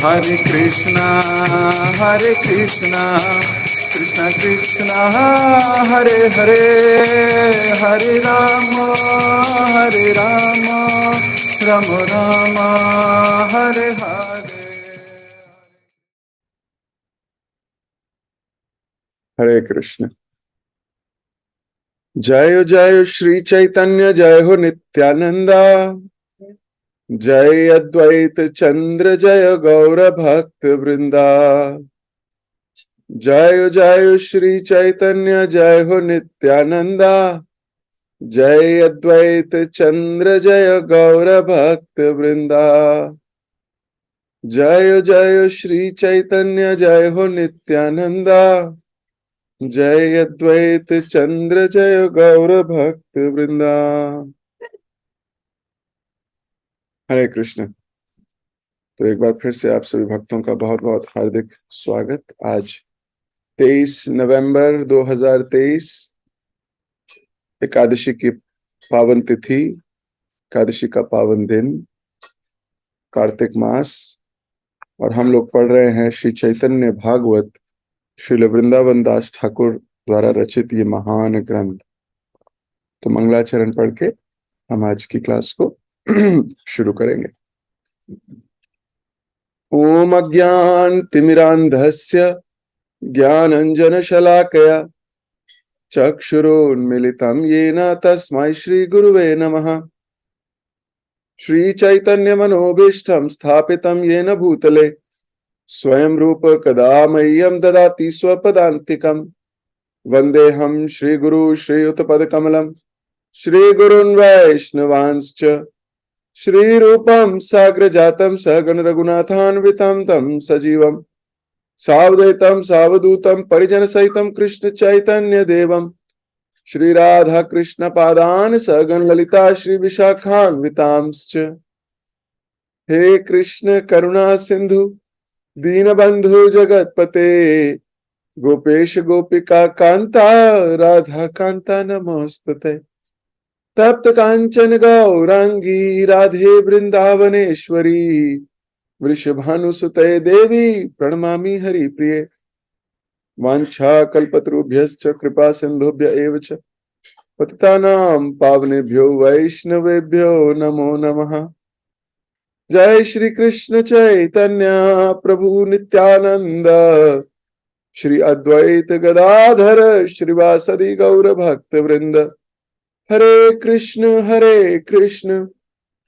Hare Krishna, Krishna Krishna, Hare Hare, Hare Rama, Rama Rama, Hare Hare. Hare Krishna. जय जय श्री चैतन्य, जय हो नित्यानंदा, जय अद्वैत चंद्र, जय गौर भक्त वृंदा। जय जय श्री चैतन्य, जय हो नित्यानंदा, जय अद्वैत चंद्र, जय गौर भक्त वृंदा। जय जय श्री चैतन्य, जय हो नित्यानंदा, जय अद्वैत चंद्र, जय गौर भक्त वृंदा। हरे कृष्ण। तो एक बार फिर से आप सभी भक्तों का बहुत बहुत हार्दिक स्वागत। आज 23 नवंबर 2023 एकादशी की पावन तिथि, एकादशी का पावन दिन, कार्तिक मास, और हम लोग पढ़ रहे हैं श्री चैतन्य भागवत, श्रील वृंदावन दास ठाकुर द्वारा रचित ये महान ग्रंथ। तो मंगलाचरण पढ़ के हम आज की क्लास को शुरू करेंगे। ओम अज्ञानतिमिरान्धस्य ज्ञानाञ्जनशलाकया चक्षुरुन्मीलितं येन तस्मै श्रीगुरुवे नमः। श्रीचैतन्यमनोभीष्टं स्थापितं येन भूतले स्वयं रूप कदा मह्यं ददाति स्वपदान्तिकम्। वन्देऽहं श्रीगुरु श्रीयुतपदकमलं श्रीगुरून् वैष्णवांश्च श्रीरूपं साग्रजातं सहगण रघुनाथान्वितं तं सजीवं सावधूतं सावधूतं परिजनसहितं कृष्ण चैतन्य देवं श्री राधा कृष्ण पादान सहगण ललिता श्री विशाखान्वितांश्च। हे कृष्ण करुणा सिंधु दीनबंधु जगतपते गोपेश गोपिका कांता राधा कांता नमोस्तुते। तप्त कांचन गौरांगी राधे वृंदावनेश्वरी वृषभानुसुते देवी प्रणमामि हरिप्रिये। वाञ्छा कल्पतरुभ्यश्च कृपा सिन्धुभ्य एव च पतितानां पावनेभ्यो वैष्णवेभ्यो नमो नमः। जय श्री कृष्ण चैतन्य प्रभु नित्यानंद, श्री अद्वैत गदाधर श्रीवासदि गौर भक्त वृंद। हरे कृष्ण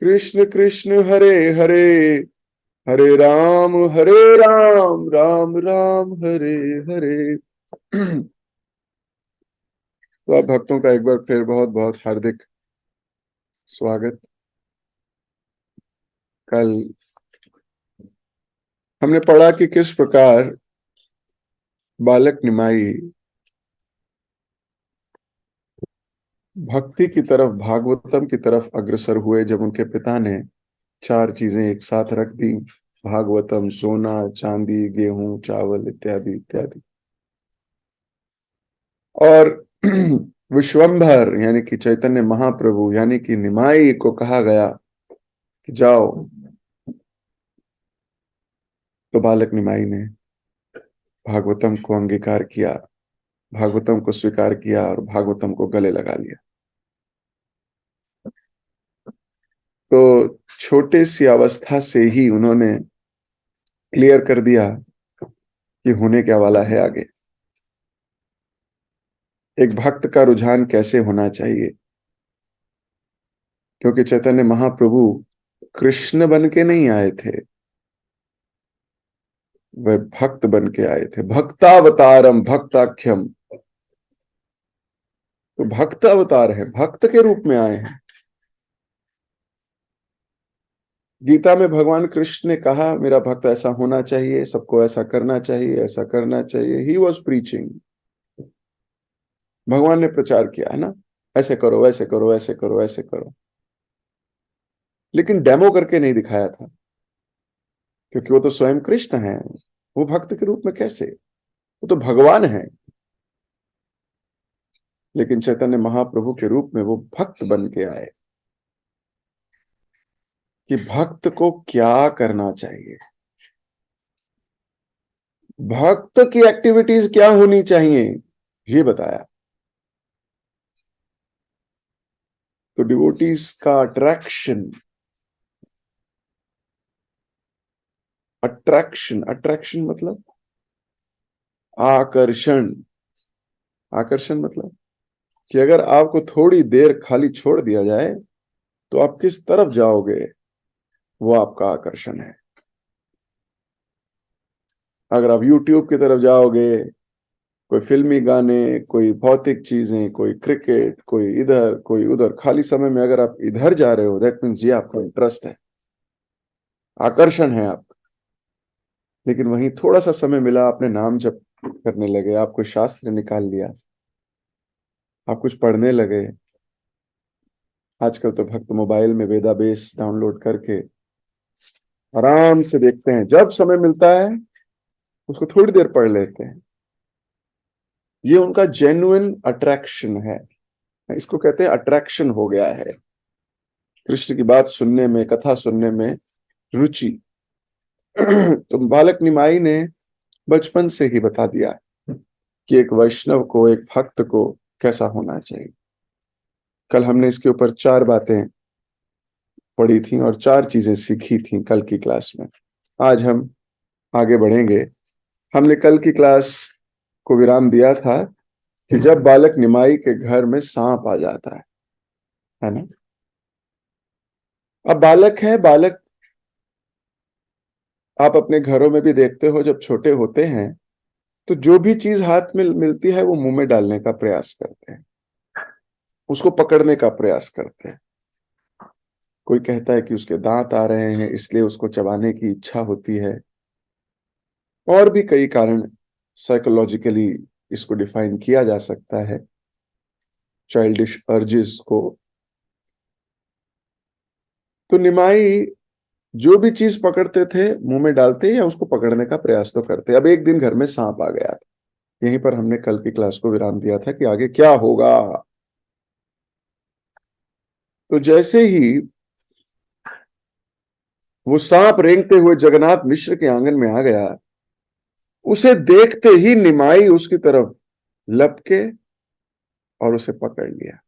कृष्ण कृष्ण हरे हरे, हरे राम राम राम हरे हरे। तो आप भक्तों का एक बार फिर बहुत बहुत हार्दिक स्वागत। कल हमने पढ़ा कि किस प्रकार बालक निमाई भक्ति की तरफ, भागवतम की तरफ अग्रसर हुए जब उनके पिता ने चार चीजें एक साथ रख दी: भागवतम, सोना, चांदी, गेहूं, चावल इत्यादि इत्यादि। और विश्वंभर यानी कि चैतन्य महाप्रभु यानी कि निमाई को कहा गया कि जाओ। तो बालक निमाई ने भागवतम को अंगीकार किया, भागवतम को स्वीकार किया और भागवतम को गले लगा लिया। तो छोटे सी अवस्था से ही उन्होंने क्लियर कर दिया कि होने क्या वाला है आगे, एक भक्त का रुझान कैसे होना चाहिए। क्योंकि चैतन्य महाप्रभु कृष्ण बन के नहीं आए थे, वह भक्त बन के आए थे। भक्तावतारम भक्ताख्यम, तो भक्त अवतार है, भक्त के रूप में आए हैं। गीता में भगवान कृष्ण ने कहा मेरा भक्त ऐसा होना चाहिए, सबको ऐसा करना चाहिए, ऐसा करना चाहिए। ही वॉज प्रीचिंग, भगवान ने प्रचार किया है ना, ऐसे करो वैसे करो, ऐसे करो ऐसे करो। लेकिन डेमो करके नहीं दिखाया था, क्योंकि वो तो स्वयं कृष्ण है। वो भक्त के रूप में कैसे, वो तो भगवान है। लेकिन चैतन्य महाप्रभु के रूप में वो भक्त बन के आए कि भक्त को क्या करना चाहिए। भक्त की एक्टिविटीज क्या होनी चाहिए ये बताया। तो डिवोटीज का अट्रैक्शन, अट्रैक्शन मतलब आकर्षण। आकर्षण मतलब कि अगर आपको थोड़ी देर खाली छोड़ दिया जाए तो आप किस तरफ जाओगे, वो आपका आकर्षण है। अगर आप YouTube की तरफ जाओगे, कोई फिल्मी गाने, कोई भौतिक चीजें, कोई क्रिकेट, कोई इधर कोई उधर, खाली समय में अगर आप इधर जा रहे हो, दैट मीन्स ये आपका इंटरेस्ट है, आकर्षण है आप। लेकिन वहीं थोड़ा सा समय मिला, आपने नाम जप करने लगे, आप कोई शास्त्र निकाल लिया, आप कुछ पढ़ने लगे। आजकल तो भक्त मोबाइल में वेदाबेस डाउनलोड करके आराम से देखते हैं, जब समय मिलता है उसको थोड़ी देर पढ़ लेते हैं। ये उनका जेन्युइन अट्रैक्शन है, इसको कहते हैं अट्रैक्शन हो गया है। कृष्ण की बात सुनने में, कथा सुनने में रुचि। तो बालक निमाई ने बचपन से ही बता दिया कि एक वैष्णव को, एक भक्त को कैसा होना चाहिए। कल हमने इसके ऊपर 4 बातें पढ़ी थी और 4 चीजें सीखी थी कल की क्लास में। आज हम आगे बढ़ेंगे। हमने कल की क्लास को विराम दिया था कि जब बालक निमाई के घर में सांप आ जाता है ना। अब बालक है, बालक आप अपने घरों में भी देखते हो, जब छोटे होते हैं तो जो भी चीज हाथ में मिलती है वो मुंह में डालने का प्रयास करते हैं, उसको पकड़ने का प्रयास करते हैं। कोई कहता है कि उसके दांत आ रहे हैं इसलिए उसको चबाने की इच्छा होती है, और भी कई कारण साइकोलॉजिकली इसको डिफाइन किया जा सकता है, चाइल्डिश अर्जेस को। तो निमाई जो भी चीज पकड़ते थे मुंह में डालते या उसको पकड़ने का प्रयास तो करते। अब एक दिन घर में सांप आ गया था, यहीं पर हमने कल की क्लास को विराम दिया था कि आगे क्या होगा। तो जैसे ही वो सांप रेंगते हुए जगन्नाथ मिश्र के आंगन में आ गया, उसे देखते ही निमाई उसकी तरफ लपके और उसे पकड़ लिया।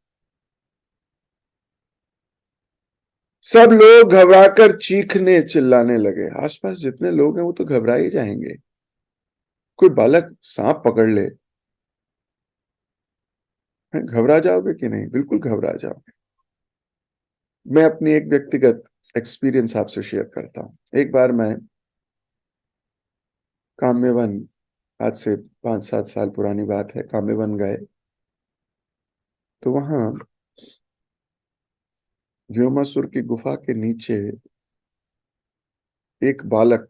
सब लोग घबराकर चीखने चिल्लाने लगे। आसपास जितने लोग हैं वो तो घबरा ही जाएंगे, कोई बालक सांप पकड़ ले, घबरा जाओगे कि नहीं? बिल्कुल घबरा जाओगे। मैं अपनी एक व्यक्तिगत एक्सपीरियंस आपसे शेयर करता हूं। एक बार मैं काम्यवन, आज से 5-7 साल पुरानी बात है, काम्यवन गए। तो वहां व्योमासुर की गुफा के नीचे एक बालक,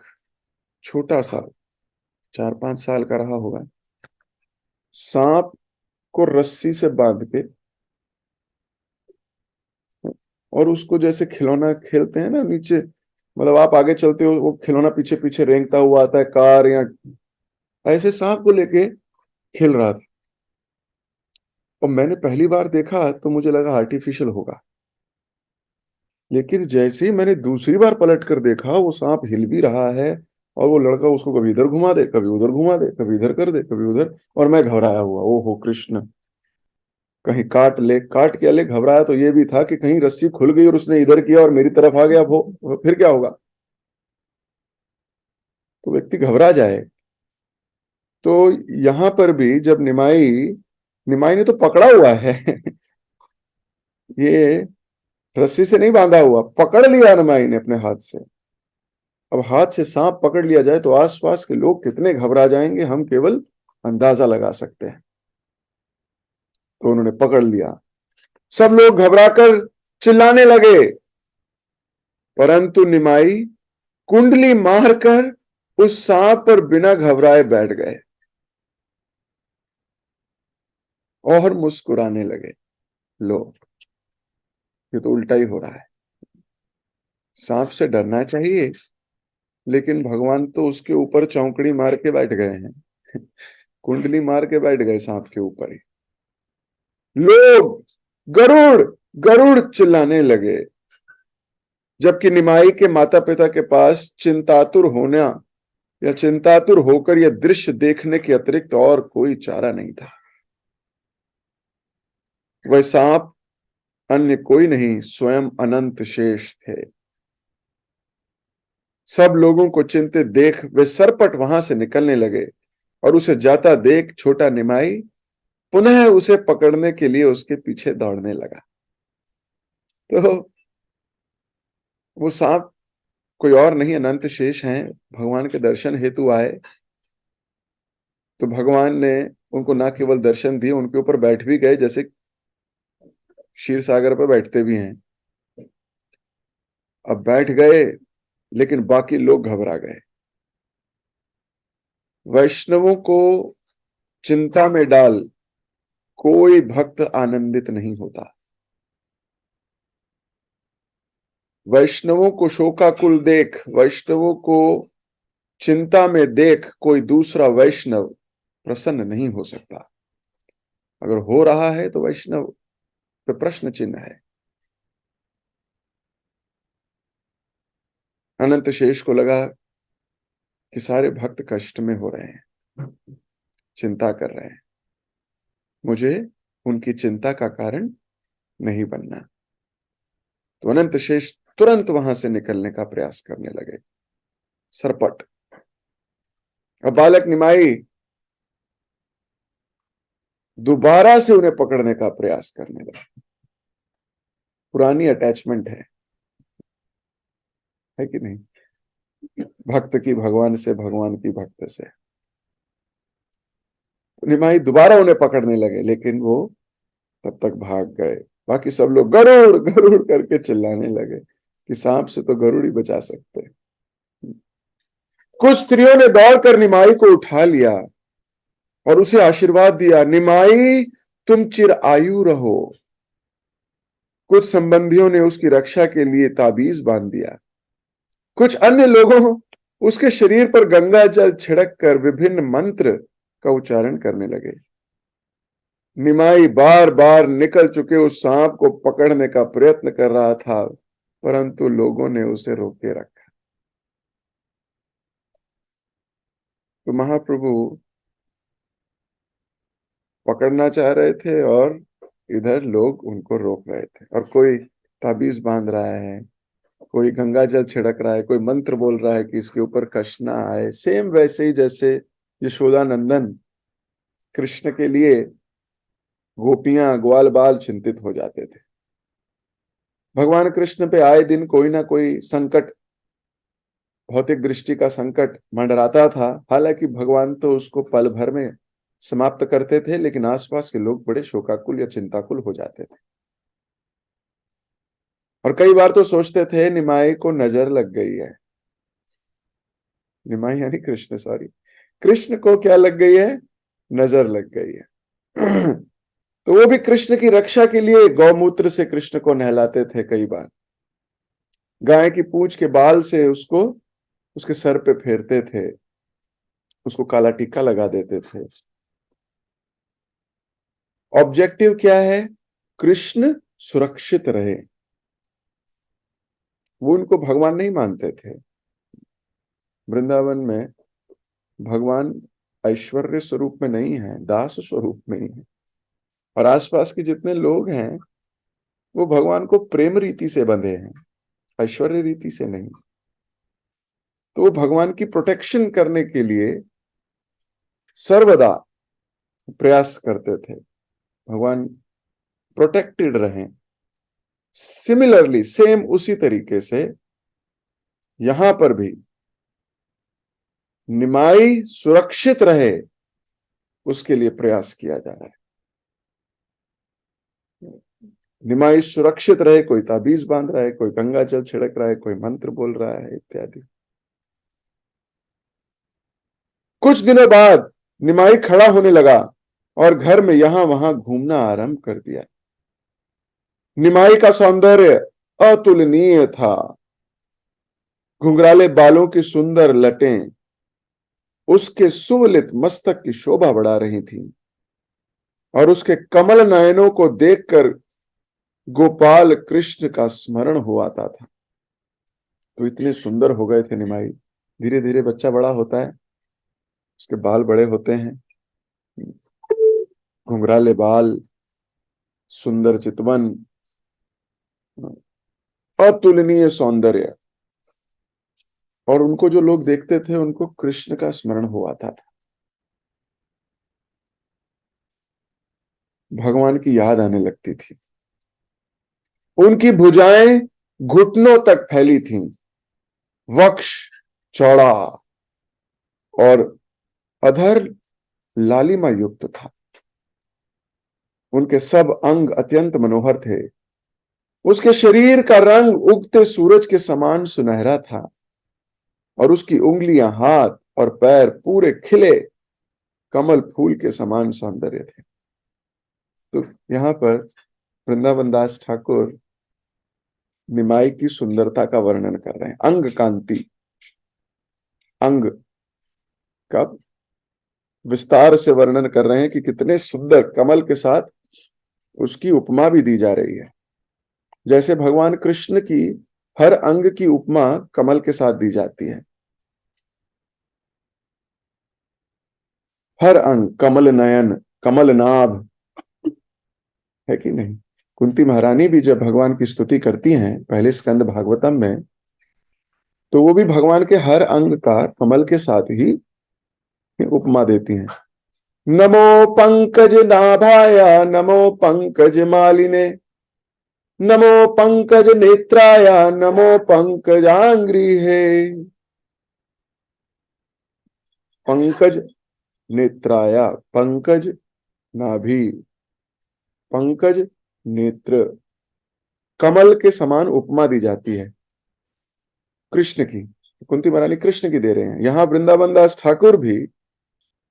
छोटा सा, 4-5 साल का रहा होगा, सांप को रस्सी से बांध के और उसको जैसे खिलौना खेलते हैं ना, नीचे मतलब आप आगे चलते हो वो खिलौना पीछे पीछे रेंगता हुआ आता है, कार या ऐसे सांप को लेके खेल रहा था। और मैंने पहली बार देखा तो मुझे लगा आर्टिफिशियल होगा, लेकिन जैसे ही मैंने दूसरी बार पलट कर देखा वो सांप हिल भी रहा है और वो लड़का उसको कभी इधर घुमा दे, कभी उधर घुमा दे, कभी इधर कर दे, कभी उधर। और मैं घबराया हुआ, ओहो कृष्ण, कहीं काट ले, काट क्या ले। घबराया तो ये भी था कि कहीं रस्सी खुल गई और उसने इधर किया और मेरी तरफ आ गया, वो फिर क्या होगा। तो व्यक्ति घबरा जाए। तो यहां पर भी जब निमाई, निमाई ने तो पकड़ा हुआ है ये रस्सी से नहीं बांधा हुआ, पकड़ लिया निमाई ने अपने हाथ से। अब हाथ से सांप पकड़ लिया जाए तो आसपास के लोग कितने घबरा जाएंगे, हम केवल अंदाजा लगा सकते हैं। तो उन्होंने पकड़ लिया, सब लोग घबराकर चिल्लाने लगे, परंतु निमाई कुंडली मारकर उस सांप पर बिना घबराए बैठ गए और मुस्कुराने लगे। लो, ये तो उल्टा ही हो रहा है। सांप से डरना चाहिए, लेकिन भगवान तो उसके ऊपर चौकड़ी मार के बैठ गए हैं, कुंडली मार के बैठ गए सांप के ऊपर ही। लोग गरुड़ गरुड़ चिल्लाने लगे, जबकि निमाई के माता पिता के पास चिंतातुर होना या चिंतातुर होकर यह दृश्य देखने के अतिरिक्त और कोई चारा नहीं था। वह सांप अन्य कोई नहीं, स्वयं अनंत शेष थे। सब लोगों को चिंतित देख वे सरपट वहां से निकलने लगे और उसे जाता देख छोटा निमाई पुनः उसे पकड़ने के लिए उसके पीछे दौड़ने लगा। तो वो सांप कोई और नहीं, अनंत शेष हैं, भगवान के दर्शन हेतु आए। तो भगवान ने उनको ना केवल दर्शन दिए, उनके ऊपर बैठ भी गए, जैसे क्षीर सागर पर बैठते भी हैं। अब बैठ गए, लेकिन बाकी लोग घबरा गए। वैष्णवों को चिंता में डाल कोई भक्त आनंदित नहीं होता। वैष्णवों को शोकाकुल देख, वैष्णवों को चिंता में देख कोई दूसरा वैष्णव प्रसन्न नहीं हो सकता। अगर हो रहा है तो वैष्णव पे प्रश्न चिन्ह है। अनंत शेष को लगा कि सारे भक्त कष्ट में हो रहे हैं, चिंता कर रहे हैं, मुझे उनकी चिंता का कारण नहीं बनना। तो अनंत शेष तुरंत वहां से निकलने का प्रयास करने लगे, सरपट। अब बालक निमाई दोबारा से उन्हें पकड़ने का प्रयास करने लगा। पुरानी अटैचमेंट है कि नहीं, भक्त की भगवान से, भगवान की भक्त से। निमाई दोबारा उन्हें पकड़ने लगे, लेकिन वो तब तक भाग गए। बाकी सब लोग गरुड़ गरुड़ करके चिल्लाने लगे कि सांप से तो गरुड़ ही बचा सकते। कुछ स्त्रियों ने दौड़कर निमाई को उठा लिया और उसे आशीर्वाद दिया, निमाई तुम चिर आयु रहो। कुछ संबंधियों ने उसकी रक्षा के लिए ताबीज बांध दिया। कुछ अन्य लोगों उसके शरीर पर गंगा जल छिड़क कर विभिन्न मंत्र का उच्चारण करने लगे। निमाई बार बार निकल चुके उस सांप को पकड़ने का प्रयत्न कर रहा था, परंतु लोगों ने उसे रोके रखा। तो महाप्रभु पकड़ना चाह रहे थे और इधर लोग उनको रोक रहे थे, और कोई ताबीज बांध रहा है, कोई गंगा जल छिड़क रहा है, कोई मंत्र बोल रहा है कि इसके ऊपर कष्ट ना आए। सेम वैसे ही जैसे यशोदा नंदन कृष्ण के लिए गोपियां ग्वाल बाल चिंतित हो जाते थे। भगवान कृष्ण पे आए दिन कोई ना कोई संकट, भौतिक दृष्टि का संकट मंडराता था। हालांकि भगवान तो उसको पल भर में समाप्त करते थे, लेकिन आसपास के लोग बड़े शोकाकुल या चिंताकुल हो जाते थे। और कई बार तो सोचते थे निमाई को नजर लग गई है। निमाई यानी कृष्ण, सॉरी, कृष्ण को क्या लग गई है? नजर लग गई है। तो वो भी कृष्ण की रक्षा के लिए गौमूत्र से कृष्ण को नहलाते थे। कई बार गाय की पूंछ के बाल से उसको उसके सर पे फेरते थे, उसको काला टीका लगा देते थे। ऑब्जेक्टिव क्या है? कृष्ण सुरक्षित रहे। वो उनको भगवान नहीं मानते थे। वृंदावन में भगवान ऐश्वर्य स्वरूप में नहीं है, दास स्वरूप में ही है। और आसपास के जितने लोग हैं वो भगवान को प्रेम रीति से बंधे हैं, ऐश्वर्य रीति से नहीं। तो वो भगवान की प्रोटेक्शन करने के लिए सर्वदा प्रयास करते थे, भगवान प्रोटेक्टेड रहें। सिमिलरली, सेम उसी तरीके से यहां पर भी निमाई सुरक्षित रहे, उसके लिए प्रयास किया जा रहा है। निमाई सुरक्षित रहे, कोई ताबीज बांध रहा है, कोई गंगा जल छिड़क रहा है, कोई मंत्र बोल रहा है, इत्यादि। कुछ दिनों बाद निमाई खड़ा होने लगा और घर में यहां वहां घूमना आरंभ कर दिया। निमाई का सौंदर्य अतुलनीय था। घुंघराले बालों की सुंदर लटें उसके सुवलित मस्तक की शोभा बढ़ा रही थी, और उसके कमल नयनों को देखकर गोपाल कृष्ण का स्मरण हो आता था। तो इतने सुंदर हो गए थे निमाई धीरे धीरे बच्चा बड़ा होता है, उसके बाल बड़े होते हैं, घुंघराले बाल, सुंदर चितवन, अतुलनीय सौंदर्य, और उनको जो लोग देखते थे उनको कृष्ण का स्मरण हो आता था, भगवान की याद आने लगती थी। उनकी भुजाएं घुटनों तक फैली थीं, वक्ष चौड़ा और अधर लालिमा युक्त था। उनके सब अंग अत्यंत मनोहर थे। उसके शरीर का रंग उगते सूरज के समान सुनहरा था और उसकी उंगलियां, हाथ और पैर पूरे खिले कमल फूल के समान सौंदर्य थे। तो यहाँ पर वृंदावन दास ठाकुर निमाई की सुंदरता का वर्णन कर रहे हैं, अंग कांति, अंग का विस्तार से वर्णन कर रहे हैं कि कितने सुंदर, कमल के साथ उसकी उपमा भी दी जा रही है। जैसे भगवान कृष्ण की हर अंग की उपमा कमल के साथ दी जाती है। हर अंग, कमल नयन, कमल नाभ, है कि नहीं। कुंती महारानी भी जब भगवान की स्तुति करती हैं पहले स्कंद भागवतम में, तो वो भी भगवान के हर अंग का कमल के साथ ही उपमा देती हैं। नमो पंकज नाभाय, नमो पंकज मालिने, नमो पंकज नेत्राय, नमो पंकजांग्रिहे। पंकज नेत्राय, पंकज नाभि, पंकज नेत्र, कमल के समान उपमा दी जाती है कृष्ण की। कुंती महारानी कृष्ण की दे रहे हैं। यहां वृंदावन दास ठाकुर भी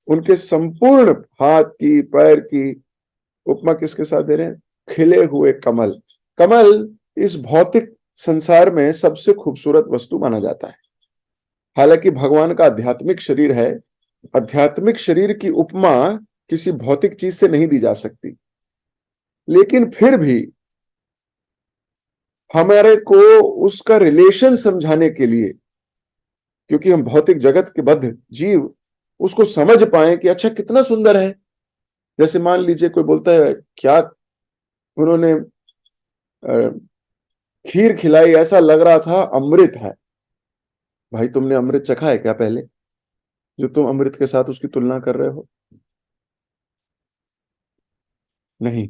उनके संपूर्ण हाथ की, पैर की उपमा किसके साथ दे रहे हैं? खिले हुए कमल। कमल इस भौतिक संसार में सबसे खूबसूरत वस्तु माना जाता है। हालांकि भगवान का आध्यात्मिक शरीर है, आध्यात्मिक शरीर की उपमा किसी भौतिक चीज से नहीं दी जा सकती, लेकिन फिर भी हमारे को उसका रिलेशन समझाने के लिए, क्योंकि हम भौतिक जगत के बद्ध जीव, उसको समझ पाए कि अच्छा कितना सुंदर है। जैसे मान लीजिए कोई बोलता है क्या उन्होंने खीर खिलाई, ऐसा लग रहा था अमृत है। भाई तुमने अमृत चखा है क्या पहले, जो तुम अमृत के साथ उसकी तुलना कर रहे हो? नहीं,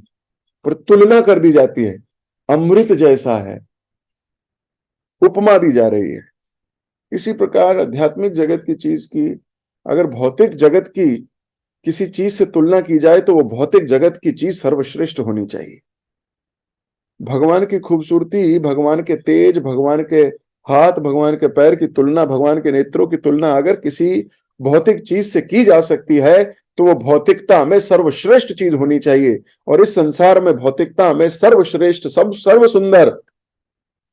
पर तुलना कर दी जाती है, अमृत जैसा है, उपमा दी जा रही है। इसी प्रकार आध्यात्मिक जगत की चीज की अगर भौतिक जगत की किसी चीज से तुलना की जाए तो वो भौतिक जगत की चीज सर्वश्रेष्ठ होनी चाहिए। भगवान की खूबसूरती, भगवान के तेज, भगवान के हाथ, भगवान के पैर की तुलना, भगवान के नेत्रों की तुलना अगर किसी भौतिक चीज से की जा सकती है तो वो भौतिकता में सर्वश्रेष्ठ चीज होनी चाहिए। और इस संसार में भौतिकता में सर्वश्रेष्ठ, सब सर्व सुंदर,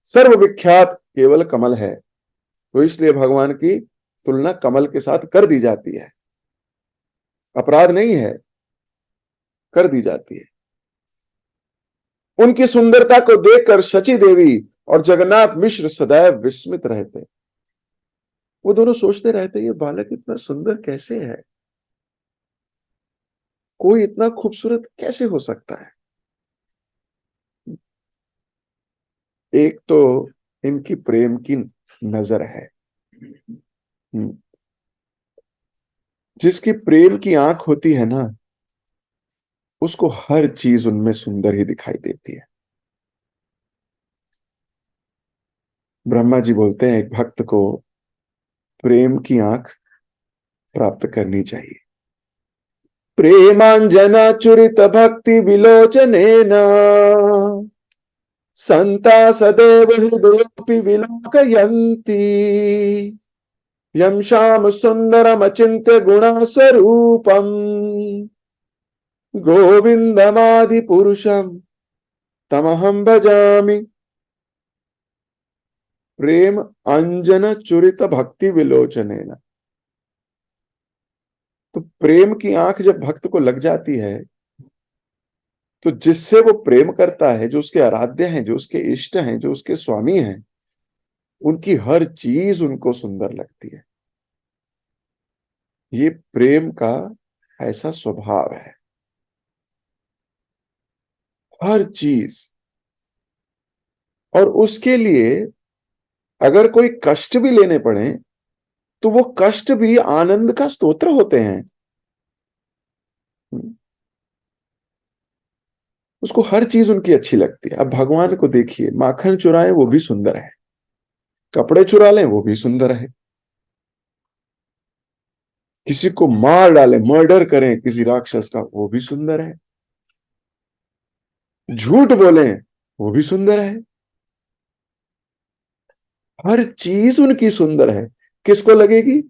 सर्वविख्यात केवल कमल है। तो इसलिए भगवान की तुलना कमल के साथ कर दी जाती है, अपराध नहीं है, कर दी जाती है। उनकी सुंदरता को देखकर शची देवी और जगन्नाथ मिश्र सदैव विस्मित रहते। वो दोनों सोचते रहते ये बालक इतना सुंदर कैसे है, कोई इतना खूबसूरत कैसे हो सकता है। एक तो इनकी प्रेम की नजर है। जिसकी प्रेम की आंख होती है ना, उसको हर चीज उनमें सुंदर ही दिखाई देती है। ब्रह्मा जी बोलते हैं एक भक्त को प्रेम की आंख प्राप्त करनी चाहिए। प्रेमांजना चुरित भक्ति विलोचनेन संता सदैव हृदयोपि विलोकयन्ति। यं श्याम सुंदरमचिन्त्य गुणस्वरूपम् गोविंदमादि पुरुषम तमहं भजामि। प्रेम अंजन चुरित भक्ति विलोचनेन। तो प्रेम की आंख जब भक्त को लग जाती है तो जिससे वो प्रेम करता है, जो उसके आराध्य हैं, जो उसके इष्ट हैं, जो उसके स्वामी हैं, उनकी हर चीज उनको सुंदर लगती है। ये प्रेम का ऐसा स्वभाव है। हर चीज, और उसके लिए अगर कोई कष्ट भी लेने पड़े तो वो कष्ट भी आनंद का स्तोत्र होते हैं। उसको हर चीज उनकी अच्छी लगती है। अब भगवान को देखिए, माखन चुराए वो भी सुंदर है, कपड़े चुरा लें वो भी सुंदर है, किसी को मार डालें, मर्डर करें किसी राक्षस का, वो भी सुंदर है, झूठ बोलें वो भी सुंदर है। हर चीज उनकी सुंदर है। किसको लगेगी?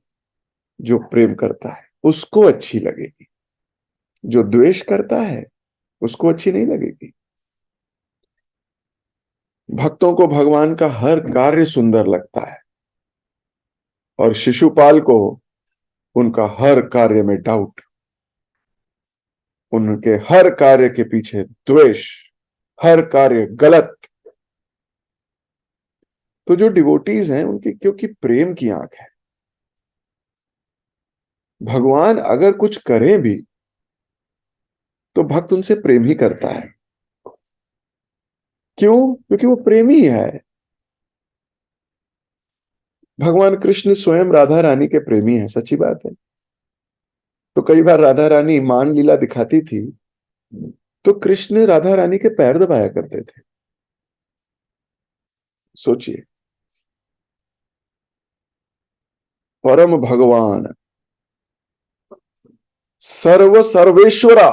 जो प्रेम करता है उसको अच्छी लगेगी, जो द्वेष करता है उसको अच्छी नहीं लगेगी। भक्तों को भगवान का हर कार्य सुंदर लगता है, और शिशुपाल को उनका हर कार्य में डाउट, उनके हर कार्य के पीछे द्वेष, हर कार्य गलत। तो जो डिवोटीज हैं उनकी क्योंकि प्रेम की आंख है, भगवान अगर कुछ करें भी तो भक्त उनसे प्रेम ही करता है। क्यों? क्योंकि वो प्रेमी है। भगवान कृष्ण स्वयं राधा रानी के प्रेमी हैं, सच्ची बात है। तो कई बार राधा रानी मान लीला दिखाती थी तो कृष्ण राधा रानी के पैर दबाया करते थे। सोचिए, परम भगवान, सर्व सर्वेश्वरा,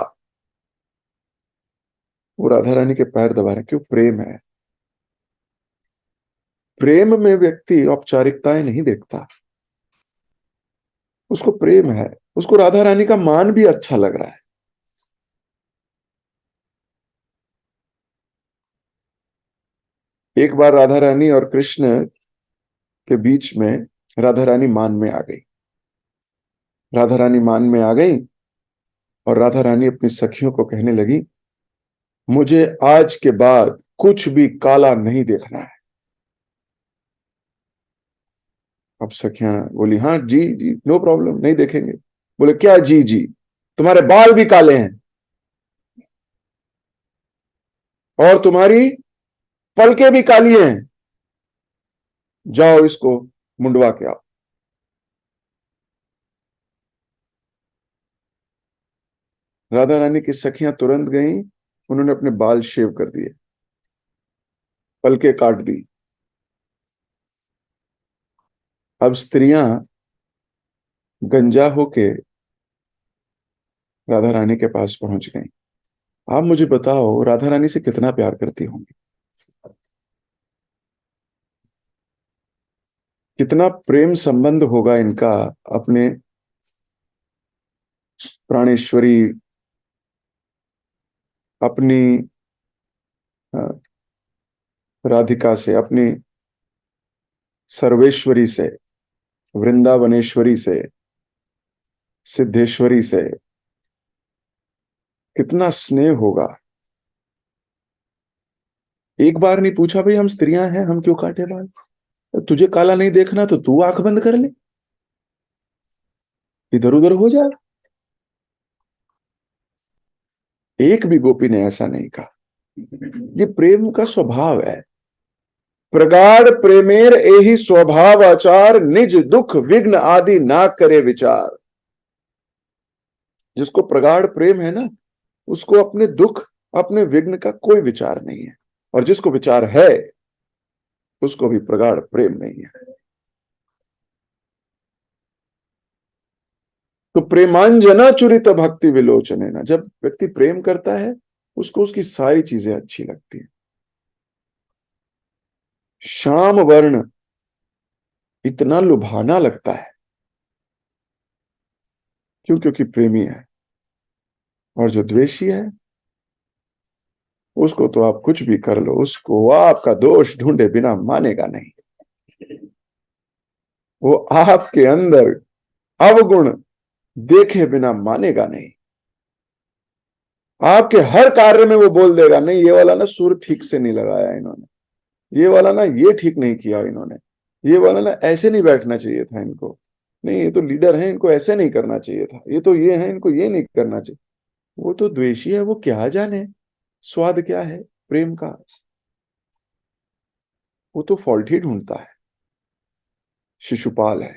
वो राधा रानी के पैर दबा रहे। क्यों? प्रेम है। प्रेम में व्यक्ति औपचारिकताएं नहीं देखता, उसको प्रेम है। उसको राधा रानी का मान भी अच्छा लग रहा है। एक बार राधा रानी और कृष्ण के बीच में राधा रानी मान में आ गई। राधा रानी मान में आ गई और राधा रानी अपनी सखियों को कहने लगी, मुझे आज के बाद कुछ भी काला नहीं देखना है। अब सखियां बोली, हाँ जी जी, नो प्रॉब्लम, नहीं देखेंगे। बोले, क्या जी जी? तुम्हारे बाल भी काले हैं और तुम्हारी पलकें भी काली हैं, जाओ इसको मुंडवा के आओ। राधा रानी की सखियां तुरंत गईं, उन्होंने अपने बाल शेव कर दिए, पलके काट दी। अब स्त्रियां गंजा होके राधा रानी के पास पहुंच गईं। आप मुझे बताओ, राधा रानी से कितना प्यार करती होंगी, कितना प्रेम संबंध होगा इनका अपने प्राणेश्वरी, अपनी अ, राधिका से, अपनी सर्वेश्वरी से, वृंदावनेश्वरी से, सिद्धेश्वरी से, कितना स्नेह होगा। एक बार नहीं पूछा, भाई हम स्त्रियां हैं, हम क्यों काटे बाल? तुझे काला नहीं देखना तो तू आंख बंद कर ले, इधर उधर हो जा। एक भी गोपी ने ऐसा नहीं कहा। ये प्रेम का स्वभाव है। प्रगाढ़ प्रेमेर एहि स्वभाव आचार, निज दुख विघ्न आदि ना करे विचार। जिसको प्रगाढ़ प्रेम है ना, उसको अपने दुख, अपने विघ्न का कोई विचार नहीं है। और जिसको विचार है उसको भी प्रगाढ़ प्रेम नहीं है। तो प्रेमांजना चुरित भक्ति विलोचने ना, जब व्यक्ति प्रेम करता है उसको उसकी सारी चीजें अच्छी लगती है। श्याम वर्ण इतना लुभाना लगता है। क्यों? क्योंकि प्रेमी है। और जो द्वेषी है उसको तो आप कुछ भी कर लो, उसको आपका दोष ढूंढे बिना मानेगा नहीं। वो आपके अंदर अवगुण देखे बिना मानेगा नहीं। आपके हर कार्य में वो बोल देगा, नहीं ये वाला ना सुर ठीक से नहीं लगाया इन्होंने, ये वाला ना ये ठीक नहीं किया इन्होंने, ये वाला ना ऐसे नहीं बैठना चाहिए था इनको। नहीं ये तो लीडर हैं, इनको ऐसे नहीं करना चाहिए था, ये तो ये है, इनको ये नहीं करना चाहिए। वो तो द्वेषी है, वो क्या जाने स्वाद क्या है प्रेम का, वो तो फॉल्ट ही ढूंढता है, शिशुपाल है।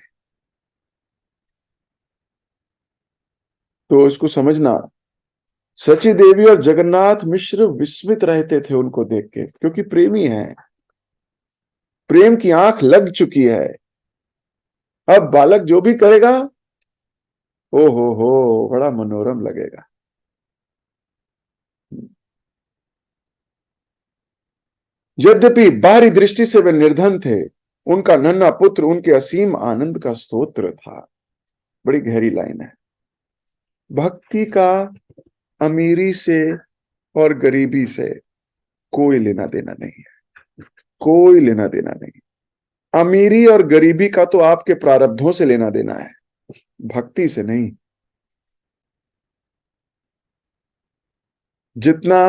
तो इसको समझना, सची देवी और जगन्नाथ मिश्र विस्मित रहते थे उनको देख के, क्योंकि प्रेमी हैं, प्रेम की आंख लग चुकी है। अब बालक जो भी करेगा, ओ हो बड़ा मनोरम लगेगा। यद्यपि बाहरी दृष्टि से वे निर्धन थे, उनका नन्हा पुत्र उनके असीम आनंद का स्तोत्र था। बड़ी गहरी लाइन है। भक्ति का अमीरी से और गरीबी से कोई लेना देना नहीं है, कोई लेना देना नहीं। अमीरी और गरीबी का तो आपके प्रारब्धों से लेना देना है, भक्ति से नहीं। जितना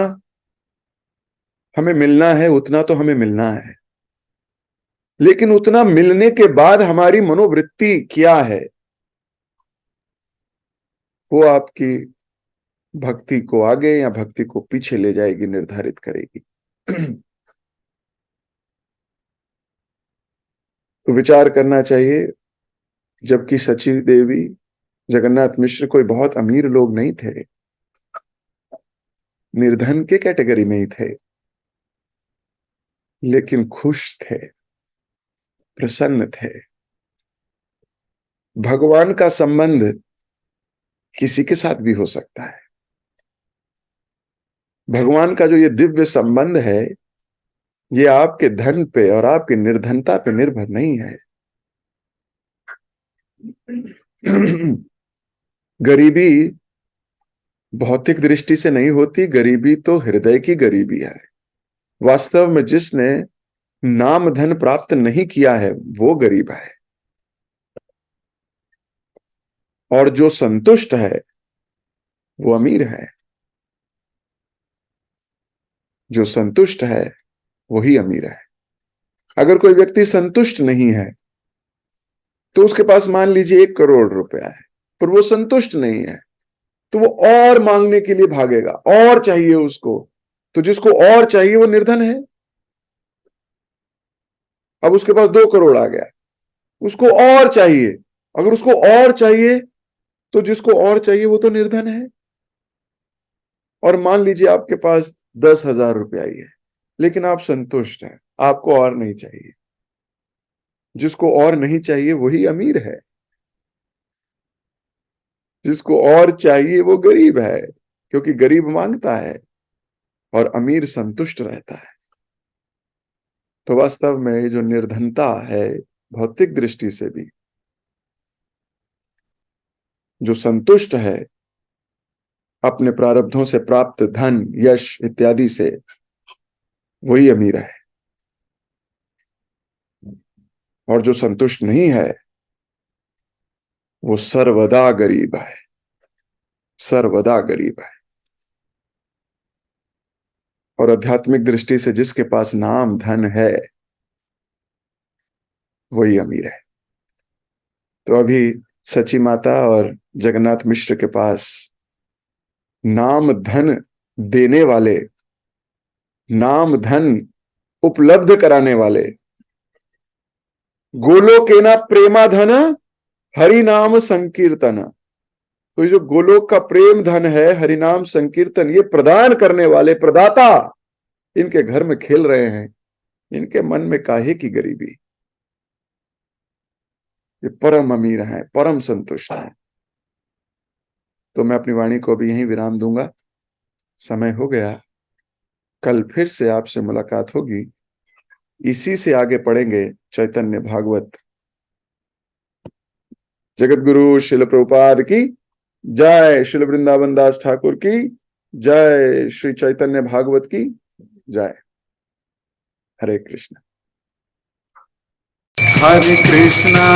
हमें मिलना है उतना तो हमें मिलना है, लेकिन उतना मिलने के बाद हमारी मनोवृत्ति क्या है, वो आपकी भक्ति को आगे या भक्ति को पीछे ले जाएगी, निर्धारित करेगी। तो विचार करना चाहिए। जबकि सची देवी, जगन्नाथ मिश्र कोई बहुत अमीर लोग नहीं थे, निर्धन के कैटेगरी में ही थे, लेकिन खुश थे, प्रसन्न थे। भगवान का संबंध किसी के साथ भी हो सकता है। भगवान का जो ये दिव्य संबंध है, ये आपके धन पे और आपकी निर्धनता पे निर्भर नहीं है। गरीबी भौतिक दृष्टि से नहीं होती, गरीबी तो हृदय की गरीबी है। वास्तव में जिसने नाम धन प्राप्त नहीं किया है वो गरीब है, और जो संतुष्ट है वो अमीर है। जो संतुष्ट है वही अमीर है। अगर कोई व्यक्ति संतुष्ट नहीं है, तो उसके पास मान लीजिए 1 करोड़ रुपया है, पर वो संतुष्ट नहीं है, तो वो और मांगने के लिए भागेगा, और चाहिए उसको। तो जिसको और चाहिए वो निर्धन है। अब उसके पास 2 करोड़ आ गया, उसको और चाहिए, अगर उसको और चाहिए तो जिसको और चाहिए वो तो निर्धन है। और मान लीजिए आपके पास 10,000 रुपया ही है, लेकिन आप संतुष्ट हैं, आपको और नहीं चाहिए। जिसको और नहीं चाहिए वही अमीर है, जिसको और चाहिए वो गरीब है, क्योंकि गरीब मांगता है और अमीर संतुष्ट रहता है। तो वास्तव में जो निर्धनता है भौतिक दृष्टि से भी, जो संतुष्ट है अपने प्रारब्धों से प्राप्त धन यश इत्यादि से, वही अमीर है। और जो संतुष्ट नहीं है वो सर्वदा गरीब है, सर्वदा गरीब है। और आध्यात्मिक दृष्टि से जिसके पास नाम धन है वही अमीर है। तो अभी सची माता और जगन्नाथ मिश्र के पास नाम धन देने वाले, नाम धन उपलब्ध कराने वाले, गोलोकेना प्रेमाधन हरि नाम संकीर्तन। तो ये जो गोलोक का प्रेम धन है, हरिनाम संकीर्तन, ये प्रदान करने वाले प्रदाता इनके घर में खेल रहे हैं। इनके मन में काहे की गरीबी, ये परम अमीर हैं, परम संतुष्ट हैं। तो मैं अपनी वाणी को भी यहीं विराम दूंगा, समय हो गया। कल फिर से आपसे मुलाकात होगी, इसी से आगे पढ़ेंगे चैतन्य भागवत। जगत गुरु शिल प्रभुपाद की जय, शिल वृंदावन दास ठाकुर की जय, श्री चैतन्य भागवत की जय। हरे कृष्ण। हरे कृष्णा